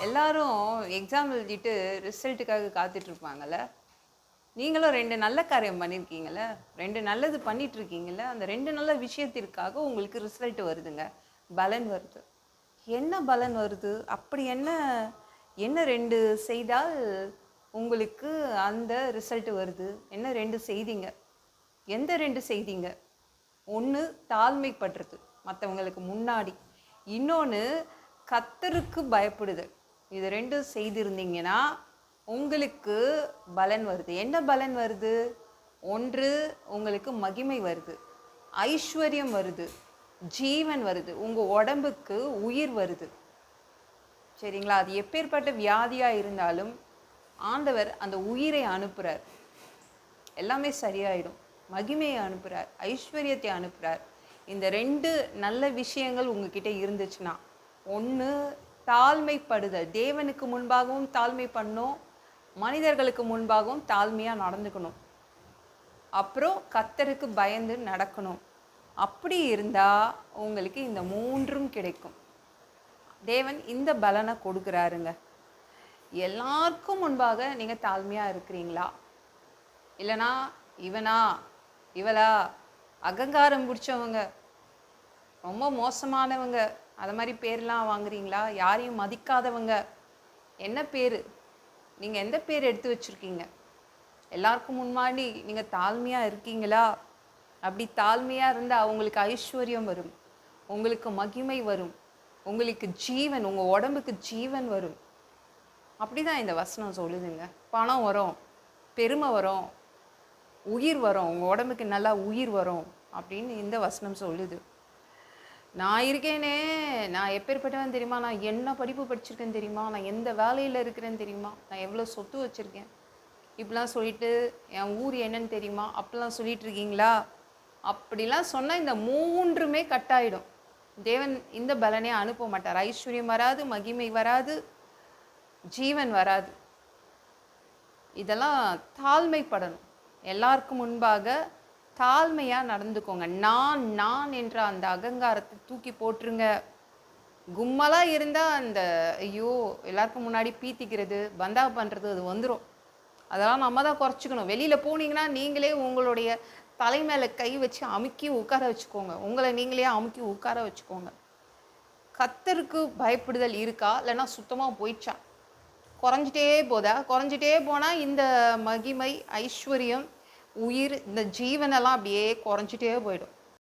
எல்லாரும் எக்ஸாம் எழுதிட்டு ரிசல்ட்டுக்காக காத்துட்ருப்பாங்கள்ல. நீங்களும் 2 நல்ல காரியம் பண்ணியிருக்கீங்கள்ல. 2 நல்லது பண்ணிட்டுருக்கீங்கள்ல. அந்த 2 நல்ல விஷயத்திற்காக உங்களுக்கு ரிசல்ட் வருதுங்க. பலன் வருது. என்ன பலன் வருது? அப்படி என்ன என்ன 2 செய்தால் உங்களுக்கு அந்த ரிசல்ட் வருது? என்ன 2 செய்திங்க? எந்த 2 செய்திங்க? 1 தாழ்மைப்படுறது மற்றவங்களுக்கு முன்னாடி. இன்னொன்று கர்த்தருக்கு பயப்படுதல். இது 2 செய்திருந்தீங்கன்னா உங்களுக்கு பலன் வருது. என்ன பலன் வருது? 1 உங்களுக்கு மகிமை வருது, ஐஸ்வர்யம் வருது, ஜீவன் வருது, உங்கள் உடம்புக்கு உயிர் வருது. சரிங்களா? அது எப்பேற்பட்ட வியாதியாக இருந்தாலும் ஆண்டவர் அந்த உயிரை அனுப்புகிறார், எல்லாமே சரியாயிடும். மகிமையை அனுப்புகிறார், ஐஸ்வர்யத்தை அனுப்புகிறார். இந்த 2 நல்ல விஷயங்கள் உங்ககிட்ட இருந்துச்சுன்னா, 1 தாழ்மைப்படுதல், தேவனுக்கு முன்பாகவும் தாழ்மை பண்ணணும், மனிதர்களுக்கு முன்பாகவும் தாழ்மையாக நடந்துக்கணும். அப்புறம் கர்த்தருக்கு பயந்து நடக்கணும். அப்படி இருந்தால் உங்களுக்கு இந்த 3ம் கிடைக்கும். தேவன் இந்த பலனை கொடுக்குறாருங்க. எல்லாருக்கும் முன்பாக நீங்கள் தாழ்மையாக இருக்கிறீங்களா? இல்லைனா இவனா இவளா அகங்காரம் பிடிச்சவங்க, ரொம்ப மோசமானவங்க, அது மாதிரி பேர்லாம் வாங்குறீங்களா? யாரையும் மதிக்காதவங்க, என்ன பேர்? நீங்கள் எந்த பேர் எடுத்து வச்சுருக்கீங்க? எல்லாருக்கும் முன்னாடி நீங்கள் தாழ்மையாக இருக்கீங்களா? அப்படி தாழ்மையாக இருந்தால் உங்களுக்கு ஐஸ்வர்யம் வரும், உங்களுக்கு மகிமை வரும், உங்களுக்கு ஜீவன், உங்கள் உடம்புக்கு ஜீவன் வரும். அப்படி தான் இந்த வசனம் சொல்லுதுங்க. பணம் வரும், பெருமை வரும், உயிர் வரும், உங்கள் உடம்புக்கு நல்லா உயிர் வரும் அப்படின்னு இந்த வசனம் சொல்லுது. நான் இருக்கேனே, நான் எப்பேற்பட்டவன் தெரியுமா? நான் என்ன படிப்பு படிச்சிருக்கேன் தெரியுமா? நான் எந்த வேலையில் இருக்கிறேன்னு தெரியுமா? நான் எவ்வளோ சொத்து வச்சுருக்கேன், இப்படிலாம் சொல்லிட்டு என் ஊர் என்னன்னு தெரியுமா? அப்படிலாம் சொல்லிட்டு இருக்கீங்களா? அப்படிலாம் சொன்னால் இந்த 3மே கட்டாயிடும். தேவன் இந்த பலனே அனுப்ப மாட்டார். ஐஸ்வர்யம் வராது, மகிமை வராது, ஜீவன் வராது. இதெல்லாம் தாழ்மைப்படணும். எல்லாருக்கும் முன்பாக தாழ்மையாக நடந்துக்கோங்க. நான் என்ற அந்த அகங்காரத்தை தூக்கி போட்டுருங்க. கும்மலாக இருந்தால் அந்த ஐயோ எல்லாருக்கும் முன்னாடி பீத்திக்கிறது, பந்தா பண்ணுறது, அது வந்துடும். அதெல்லாம் நம்ம தான் குறைச்சிக்கணும். வெளியில் போனீங்கன்னா நீங்களே உங்களுடைய தலை மேலே கை வச்சு அமுக்கி உட்கார வச்சுக்கோங்க. உங்களை நீங்களே அமுக்கி உட்கார வச்சுக்கோங்க. கர்த்தருக்கு பயப்படுதல் இருக்கா? இல்லைன்னா சுத்தமாக போயிடுச்சா? குறைஞ்சிட்டே போதா? குறைஞ்சிட்டே போனால் இந்த மகிமை, ஐஸ்வர்யம், உயிர், இந்த ஜீவனெல்லாம் அப்படியே குறைஞ்சிட்டே போயிடும்.